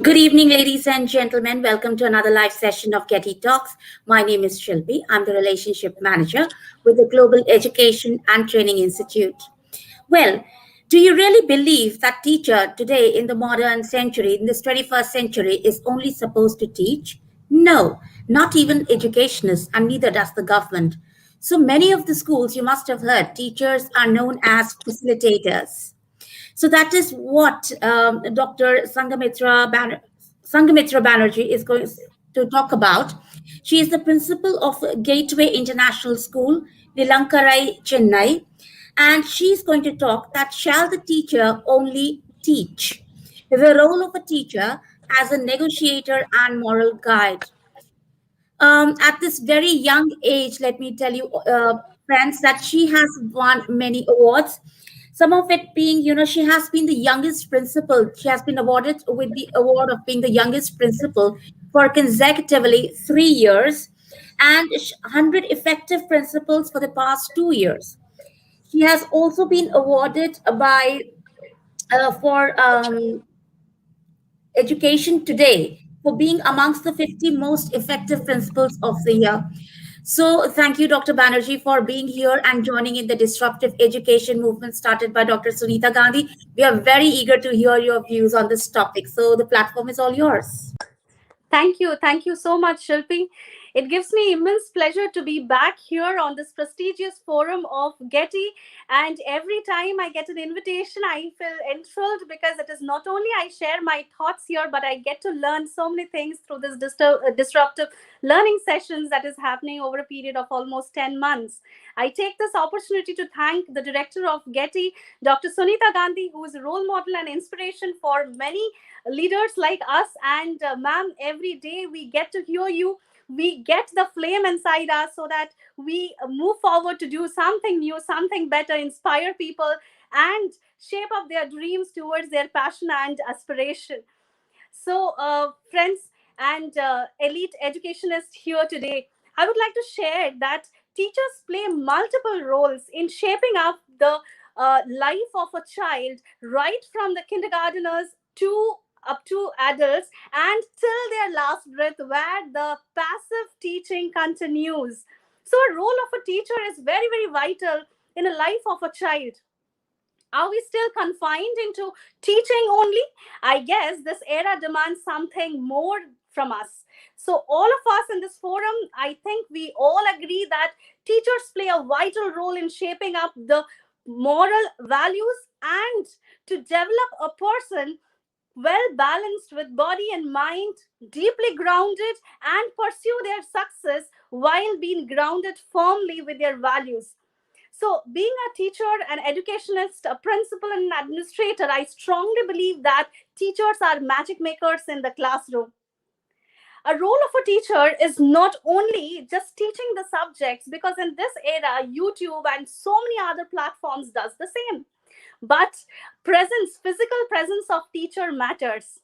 Good evening, ladies and gentlemen. Welcome to another live session of GETI Talks. My name is Shilpi. I'm the Relationship Manager with the Global Education and Training Institute. Well, do you really believe that teacher today in the modern century, in this 21st century, is only supposed to teach? No, not even educationists, and neither does the government. So many of the schools you must have heard, teachers are known as facilitators. So that is what Dr. Sanghamitra Banerjee is going to talk about. She is the principal of Gateway International School, Nilankarai, Chennai, and she's going to talk that shall the teacher only teach? The role of a teacher as a negotiator and moral guide. At this very young age, let me tell you, friends, that she has won many awards. Some of it being, she has been the youngest principal. She has been awarded with the award of being the youngest principal for consecutively 3 years and 100 effective principals for the past 2 years. She has also been awarded by for Education Today for being amongst the 50 most effective principals of the year. So, thank you, Dr. Banerjee, for being here and joining in the disruptive education movement started by Dr. Sunita Gandhi. We are very eager to hear your views on this topic. So, the platform is all yours. Thank you. Thank you so much, Shilpi. It gives me immense pleasure to be back here on this prestigious forum of GETI. And every time I get an invitation, I feel enthralled because it is not only I share my thoughts here, but I get to learn so many things through this disruptive learning sessions that is happening over a period of almost 10 months. I take this opportunity to thank the director of GETI, Dr. Sunita Gandhi, who is a role model and inspiration for many leaders like us. And ma'am, every day we get to hear you, we get the flame inside us so that we move forward to do something new, something better, inspire people and shape up their dreams towards their passion and aspiration. So friends and elite educationists here today, I would like to share that teachers play multiple roles in shaping up the life of a child, right from the kindergarteners to up to adults and till their last breath, where the passive teaching continues. So a role of a teacher is very, very vital in a life of a child. Are we still confined into teaching only? I guess this era demands something more from us. So, all of us in this forum, I think we all agree that teachers play a vital role in shaping up the moral values and to develop a person well balanced with body and mind, deeply grounded, and pursue their success while being grounded firmly with their values. So, being a teacher, an educationist, a principal, and an administrator, I strongly believe that teachers are magic makers in the classroom. A role of a teacher is not only just teaching the subjects, because in this era, YouTube and so many other platforms does the same. But presence, physical presence of teacher matters.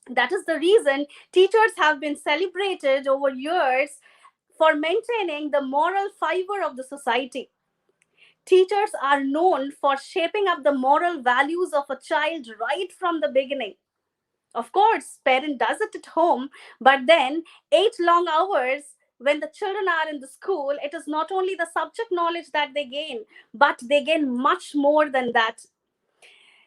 That is the reason teachers have been celebrated over years for maintaining the moral fiber of the society. Teachers are known for shaping up the moral values of a child right from the beginning. Of course, parent does it at home, but then 8 long hours when the children are in the school, it is not only the subject knowledge that they gain, but they gain much more than that.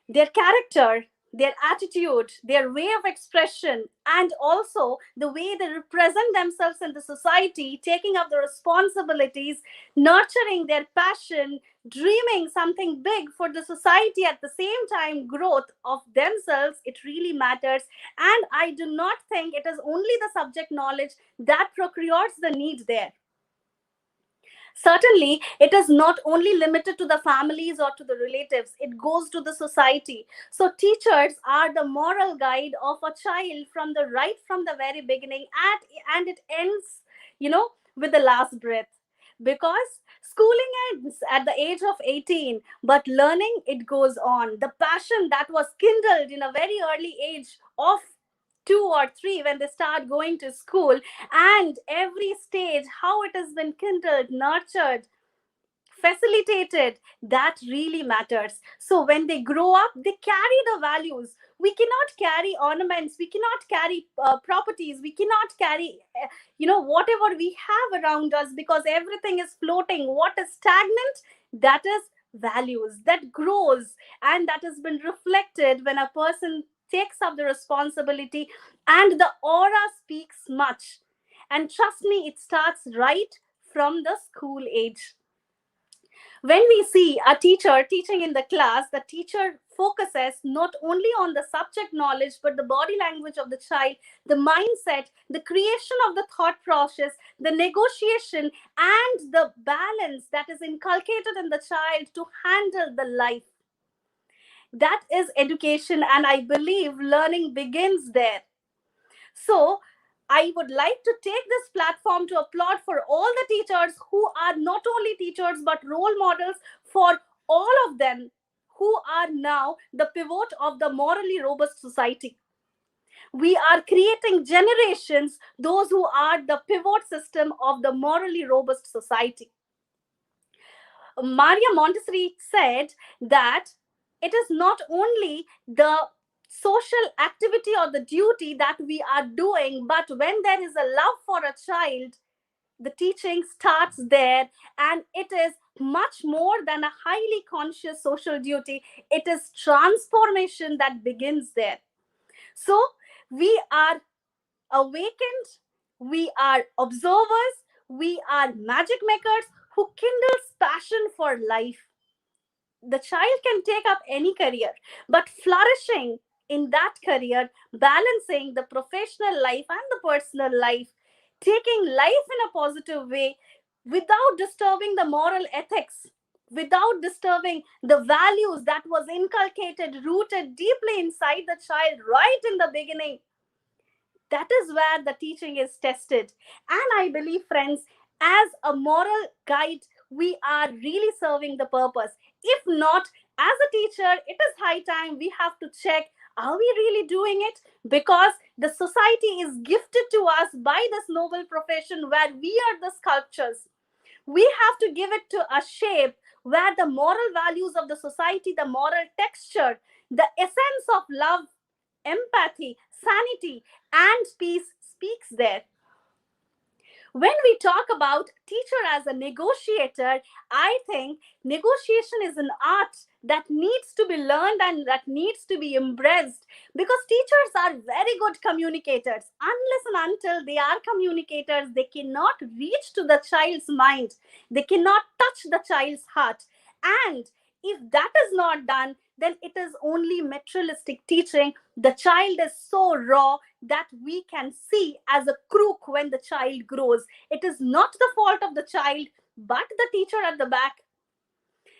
Their character, their attitude, their way of expression, and also the way they represent themselves in the society, taking up the responsibilities, nurturing their passion, dreaming something big for the society at the same time, growth of themselves, it really matters. And I do not think it is only the subject knowledge that procures the need there. Certainly, it is not only limited to the families or to the relatives, it goes to the society. So, teachers are the moral guide of a child from the right from the very beginning, and it ends, with the last breath. Because schooling ends at the age of 18, but learning, it goes on. The passion that was kindled in a very early age of 2 or 3 when they start going to school, and every stage how it has been kindled, nurtured, facilitated, that really matters. So when they grow up, they carry the values. We cannot carry ornaments, we cannot carry properties, we cannot carry whatever we have around us, because everything is floating. What is stagnant? That is values that grows, and that has been reflected when a person takes up the responsibility, and the aura speaks much. And trust me, it starts right from the school age. When we see a teacher teaching in the class, the teacher focuses not only on the subject knowledge, but the body language of the child, the mindset, the creation of the thought process, the negotiation, and the balance that is inculcated in the child to handle the life. That is education, and I believe learning begins there. So, I would like to take this platform to applaud for all the teachers who are not only teachers but role models for all of them, who are now the pivot of the morally robust society. We are creating generations, those who are the pivot system of the morally robust society. Maria Montessori said that it is not only the social activity or the duty that we are doing, but when there is a love for a child, the teaching starts there, and it is much more than a highly conscious social duty. It is transformation that begins there. So we are awakened, we are observers, we are magic makers who kindles passion for life. The child can take up any career, but flourishing in that career, balancing the professional life and the personal life, taking life in a positive way without disturbing the moral ethics, without disturbing the values that was inculcated, rooted deeply inside the child right in the beginning. That is where the teaching is tested. And I believe, friends, as a moral guide, we are really serving the purpose. If not, as a teacher, it is high time we have to check, are we really doing it? Because the society is gifted to us by this noble profession where we are the sculptures. We have to give it to a shape where the moral values of the society, the moral texture, the essence of love, empathy, sanity, and peace speaks there. When we talk about teacher as a negotiator, I think negotiation is an art that needs to be learned and that needs to be embraced, because teachers are very good communicators. Unless and until they are communicators, they cannot reach to the child's mind. They cannot touch the child's heart. And if that is not done, then it is only materialistic teaching. The child is so raw that we can see as a crook when the child grows. It is not the fault of the child, but the teacher at the back.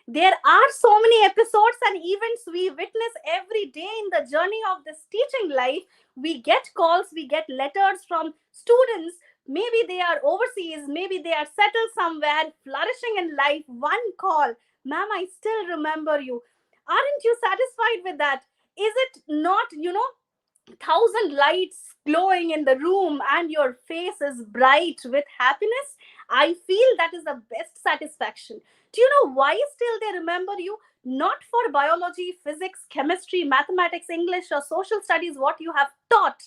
There are so many episodes and events we witness every day in the journey of this teaching life. We get calls, we get letters from students. Maybe they are overseas, maybe they are settled somewhere, flourishing in life. One call, ma'am, I still remember you. Aren't you satisfied with that? Is it not, 1,000 lights glowing in the room and your face is bright with happiness? I feel that is the best satisfaction. Do you know why still they remember you? Not for biology, physics, chemistry, mathematics, English, or social studies, what you have taught,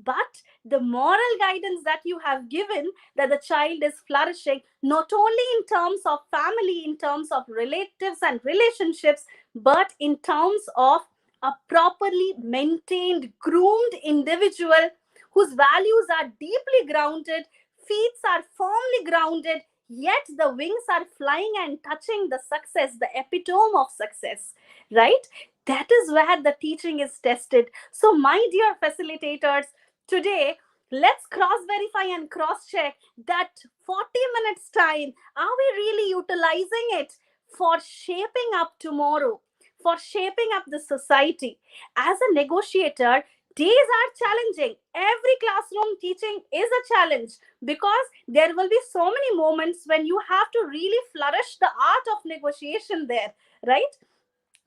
but the moral guidance that you have given, that the child is flourishing, not only in terms of family, in terms of relatives and relationships, but in terms of a properly maintained, groomed individual whose values are deeply grounded, feet are firmly grounded, yet the wings are flying and touching the success, the epitome of success, right? That is where the teaching is tested. So, my dear facilitators, today, let's cross verify and cross check that 40 minutes time, are we really utilizing it for shaping up tomorrow, for shaping up the society? As a negotiator, days are challenging. Every classroom teaching is a challenge, because there will be so many moments when you have to really flourish the art of negotiation there, right?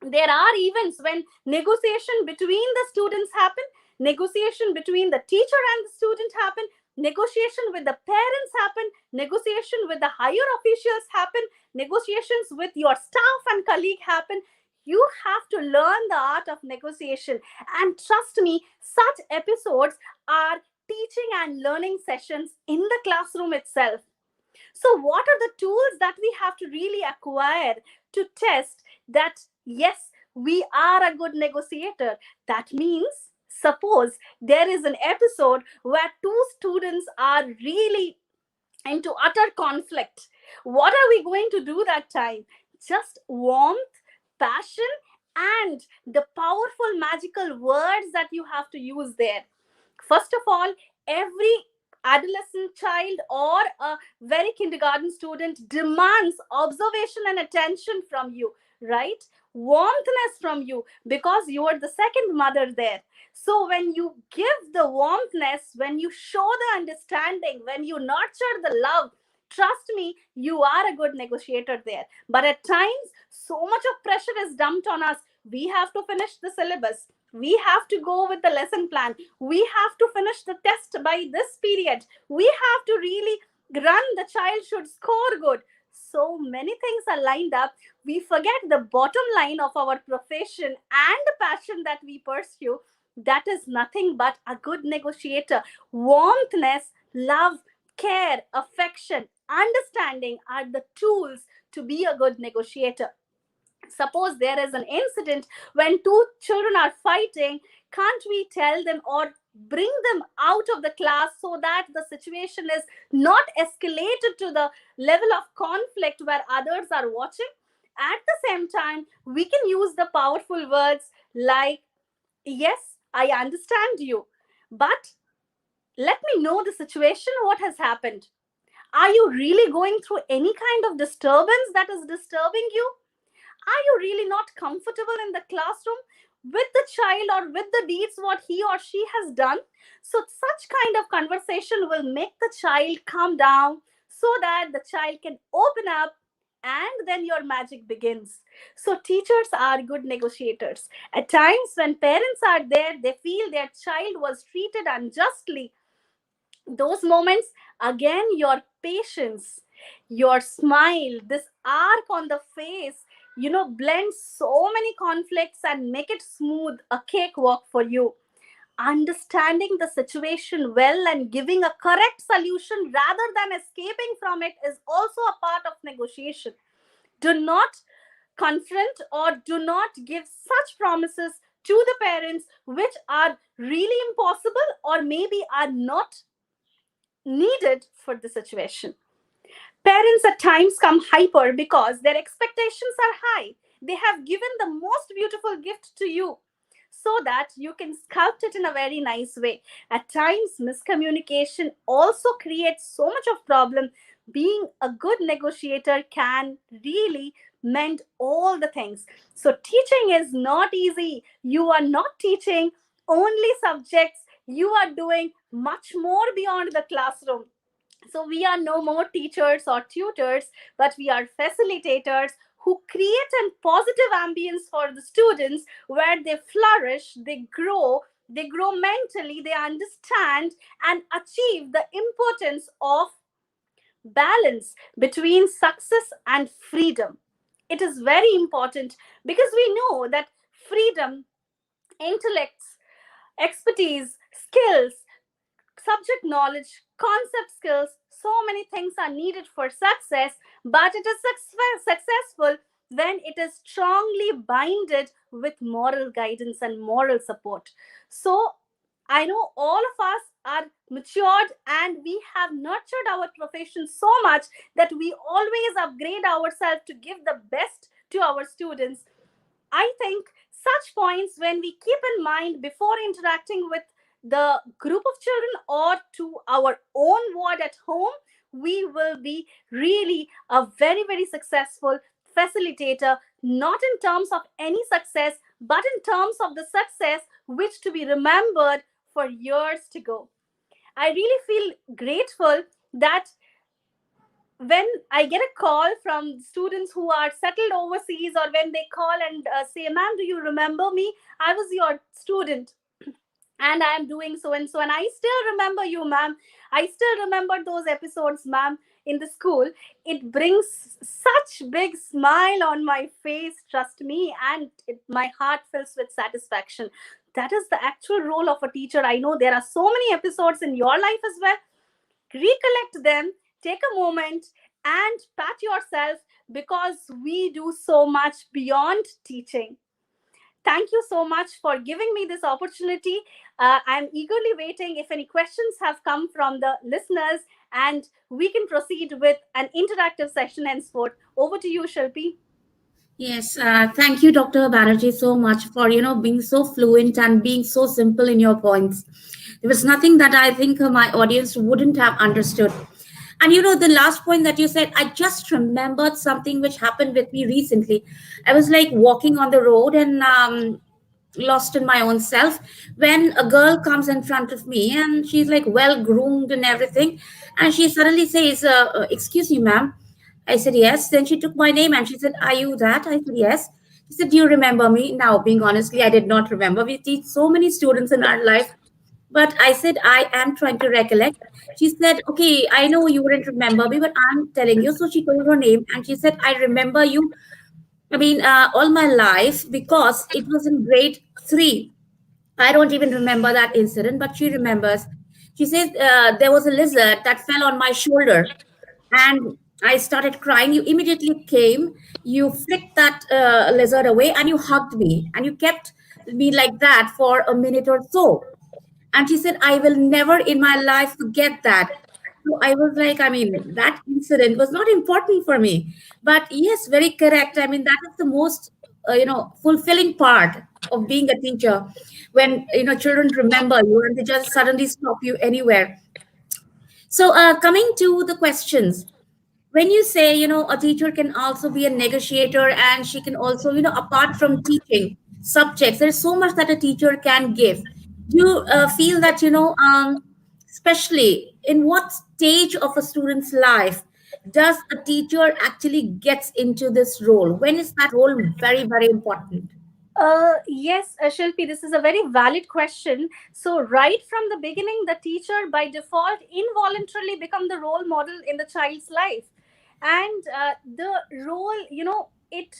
There are events when negotiation between the students happen, negotiation between the teacher and the student happen, Negotiation with the parents happen, negotiation with the higher officials happen, negotiations with your staff and colleague happen. You have to learn the art of negotiation. And trust me, such episodes are teaching and learning sessions in the classroom itself. So, what are the tools that we have to really acquire to test that, yes, we are a good negotiator? That means, suppose there is an episode where two students are really into utter conflict. What are we going to do that time? Just warmth, passion, and the powerful magical words that you have to use there. First of all, every adolescent child or a very kindergarten student demands observation and attention from you, right? Warmthness from you, because you are the second mother there. So when you give the warmthness, when you show the understanding, when you nurture the love, trust me, you are a good negotiator there. But at times, so much of pressure is dumped on us. We have to finish the syllabus, we have to go with the lesson plan, we have to finish the test by this period, we have to really run, the child should score good. So many things are lined up. We forget the bottom line of our profession and the passion that we pursue. That is nothing but a good negotiator. Warmthness, love, care, affection, understanding are the tools to be a good negotiator. Suppose there is an incident when two children are fighting, can't we tell them or bring them out of the class so that the situation is not escalated to the level of conflict where others are watching? At the same time, we can use the powerful words like, yes, I understand you, but let me know the situation, what has happened. Are you really going through any kind of disturbance that is disturbing you? Are you really not comfortable in the classroom with the child or with the deeds what he or she has done? So such kind of conversation will make the child calm down so that the child can open up, and then your magic begins. So teachers are good negotiators. At times when parents are there, they feel their child was treated unjustly. Those moments, again, your patience, your smile, this arc on the face, blend so many conflicts and make it smooth, a cakewalk for you. Understanding the situation well and giving a correct solution rather than escaping from it is also a part of negotiation. Do not confront or do not give such promises to the parents which are really impossible or maybe are not needed for the situation. Parents at times come hyper because their expectations are high. They have given the most beautiful gift to you so that you can sculpt it in a very nice way. At times, miscommunication also creates so much of problem. Being a good negotiator can really mend all the things. So teaching is not easy. You are not teaching only subjects. You are doing much more beyond the classroom. So we are no more teachers or tutors, but we are facilitators who create a positive ambience for the students where they flourish, they grow mentally, they understand and achieve the importance of balance between success and freedom. It is very important because we know that freedom, intellects, expertise, skills, subject knowledge, concept skills, so many things are needed for success, but it is successful when it is strongly binded with moral guidance and moral support. So, I know all of us are matured and we have nurtured our profession so much that we always upgrade ourselves to give the best to our students. I think such points, when we keep in mind before interacting with the group of children or to our own ward at home, we will be really a very, very successful facilitator, not in terms of any success, but in terms of the success which to be remembered for years to go. I really feel grateful that when I get a call from students who are settled overseas, or when they call and say, "Ma'am, do you remember me? I was your student." and I am doing so and so, and I still remember you, ma'am. I still remember those episodes, ma'am, in the school. It brings such big smile on my face, trust me, and my heart fills with satisfaction. That is the actual role of a teacher. I know there are so many episodes in your life as well. Recollect them, take a moment, and pat yourself, because we do so much beyond teaching. Thank you so much for giving me this opportunity. I'm eagerly waiting if any questions have come from the listeners, and we can proceed with an interactive session henceforth. Over to you, Shilpi. Yes, thank you, Dr. Banerjee, so much for being so fluent and being so simple in your points. There was nothing that I think my audience wouldn't have understood. And the last point that you said, I just remembered something which happened with me recently. I was like walking on the road and lost in my own self when a girl comes in front of me and she's like well groomed and everything, and she suddenly says, "Excuse me, ma'am." I said yes. Then she took my name and she said, "Are you that?" I said yes. She said, "Do you remember me?" Now, being honestly, I did not remember. We teach so many students in our life, but I said, "I am trying to recollect." She said, "Okay, I know you wouldn't remember me, but I'm telling you." So she told her name and she said, "I remember you. I mean, all my life, because it was in grade three. I don't even remember that incident, but she remembers." She says, "There was a lizard that fell on my shoulder, and I started crying. You immediately came, you flicked that lizard away, and you hugged me, and you kept me like that for a minute or so." And she said, "I will never in my life forget that." So I was like, I mean, that incident was not important for me. But yes, very correct. I mean, that is the most, fulfilling part of being a teacher, when, children remember you and they just suddenly stop you anywhere. So, coming to the questions, when you say a teacher can also be a negotiator, and she can also, apart from teaching subjects, there's so much that a teacher can give. Do you feel that, especially in what stage of a student's life does a teacher actually gets into this role? When is that role very, very important? Yes, Shilpi, this is a very valid question. So, right from the beginning, the teacher by default involuntarily become the role model in the child's life, and the role, it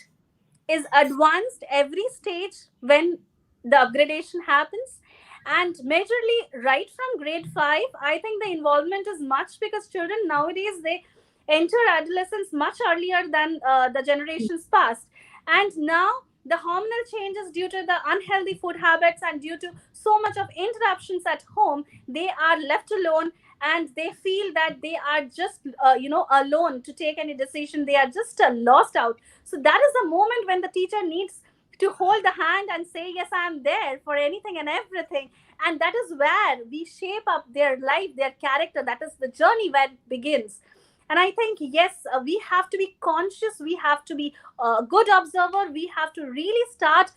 is advanced every stage when the upgradation happens. And majorly right from grade 5, I think the involvement is much, because children nowadays, they enter adolescence much earlier than the generations past. And now the hormonal changes due to the unhealthy food habits and due to so much of interruptions at home, they are left alone, and they feel that they are just alone to take any decision. They are just lost out. So that is the moment when the teacher needs to hold the hand and say, yes, I am there for anything and everything. And that is where we shape up their life, their character. That is the journey where it begins. And I think, yes, we have to be conscious. We have to be a good observer. We have to really start,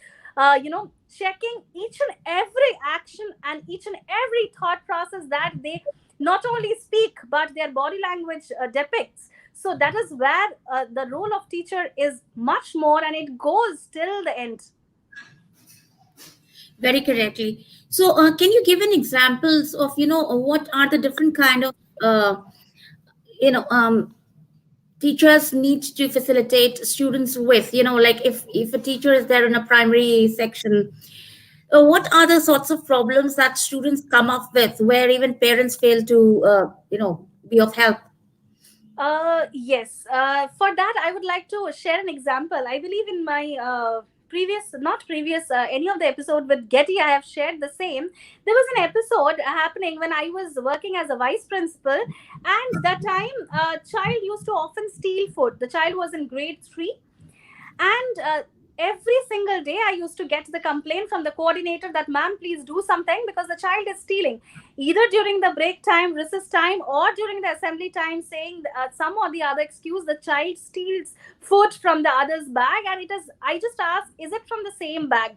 checking each and every action and each and every thought process that they not only speak, but their body language depicts. So that is where the role of teacher is much more, and it goes till the end. Very correctly. So, can you give an examples of, what are the different kind of, you know, um, teachers need to facilitate students with, like if a teacher is there in a primary section, what are the sorts of problems that students come up with where even parents fail to be of help? Yes. For that, I would like to share an example. I believe in my previous, not previous, any of the episode with Getty, I have shared the same. There was an episode happening when I was working as a vice principal, and that time, a child used to often steal food. The child was in grade 3, and every single day I used to get the complaint from the coordinator that, ma'am, please do something, because the child is stealing, either during the break time, recess time, or during the assembly time, saying some or the other excuse. The child steals food from the other's bag, and it is, I just ask, is it from the same bag?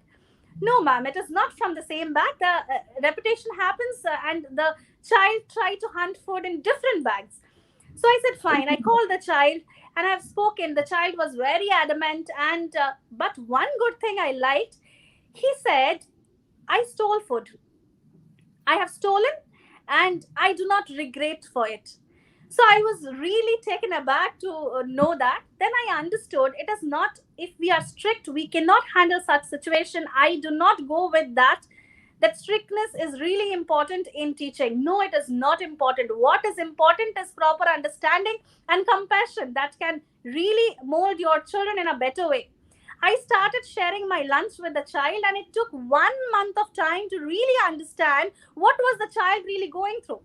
No, ma'am, it is not from the same bag. The repetition happens, and the child tried to hunt food in different bags. So I said, fine. I called the child and I've spoken. The child was very adamant. And but one good thing I liked, he said, I stole food. I have stolen, and I do not regret for it. So I was really taken aback to know that. Then I understood it is not, if we are strict, we cannot handle such situation. I do not go with that. That strictness is really important in teaching. No, it is not important. What is important is proper understanding and compassion that can really mold your children in a better way. I started sharing my lunch with the child, and it took 1 month of time to really understand what was the child really going through.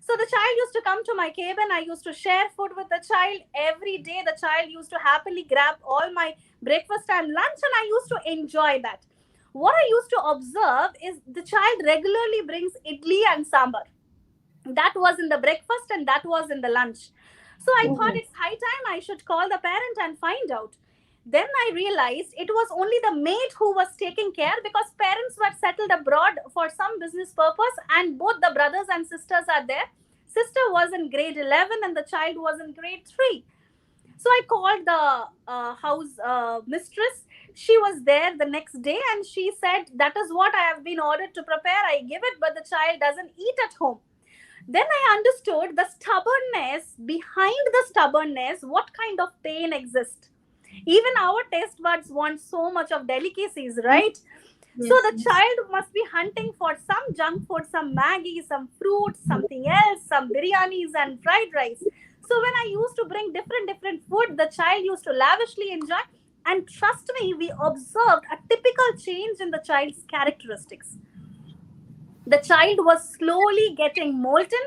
So the child used to come to my cabin. I used to share food with the child every day. The child used to happily grab all my breakfast and lunch, and I used to enjoy that. What I used to observe is the child regularly brings idli and sambar. That was in the breakfast and that was in the lunch. So I thought Oh, it's high time I should call the parent and find out. Then I realized it was only the maid who was taking care, because parents were settled abroad for some business purpose, and both the brothers and sisters are there. Sister was in grade 11 and the child was in grade 3. So I called the house mistress. She was there the next day, and she said, "That is what I have been ordered to prepare. I give it, but the child doesn't eat at home." Then I understood the stubbornness behind the stubbornness, what kind of pain exists. Even our taste buds want so much of delicacies, right? So yes, the yes. child must be hunting for some junk food, some Maggie, some fruits, something else, some biryanis and fried rice. So when I used to bring different food, the child used to lavishly enjoy. And trust me, we observed a typical change in the child's characteristics. The child was slowly getting molten,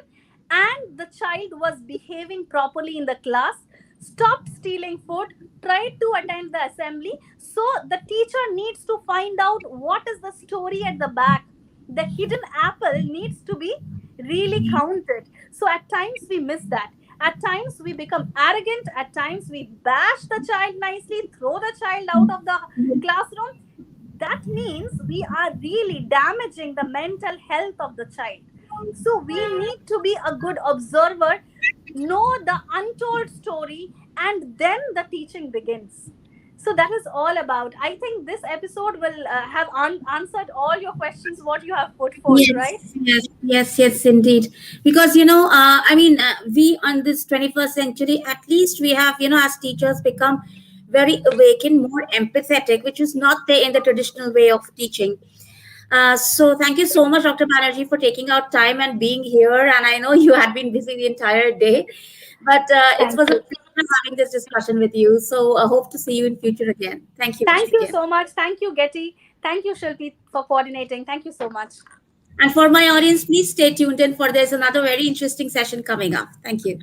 and the child was behaving properly in the class, stopped stealing food, tried to attend the assembly. So the teacher needs to find out what is the story at the back. The hidden apple needs to be really counted. So at times we miss that. At times we become arrogant. At times we bash the child nicely, throw the child out of the classroom. That means we are really damaging the mental health of the child. So we need to be a good observer, know the untold story, and then the teaching begins. So that is all about. I think this episode will have answered all your questions, what you have put forth, Yes, right? yes, yes, yes, indeed. Because, we on this 21st century, at least we have, as teachers become very awakened, more empathetic, which is not there in the traditional way of teaching. So thank you so much, Dr. Banerjee, for taking out time and being here. And I know you had been busy the entire day, but it Thank was a you. pleasure having this discussion with you. So I hope to see you in future again. Thank you once Thank you again. so much. Thank you, Getty. Thank you, Shilpi, for coordinating. Thank you so much. And for my audience, please stay tuned in for there's another very interesting session coming up. Thank you.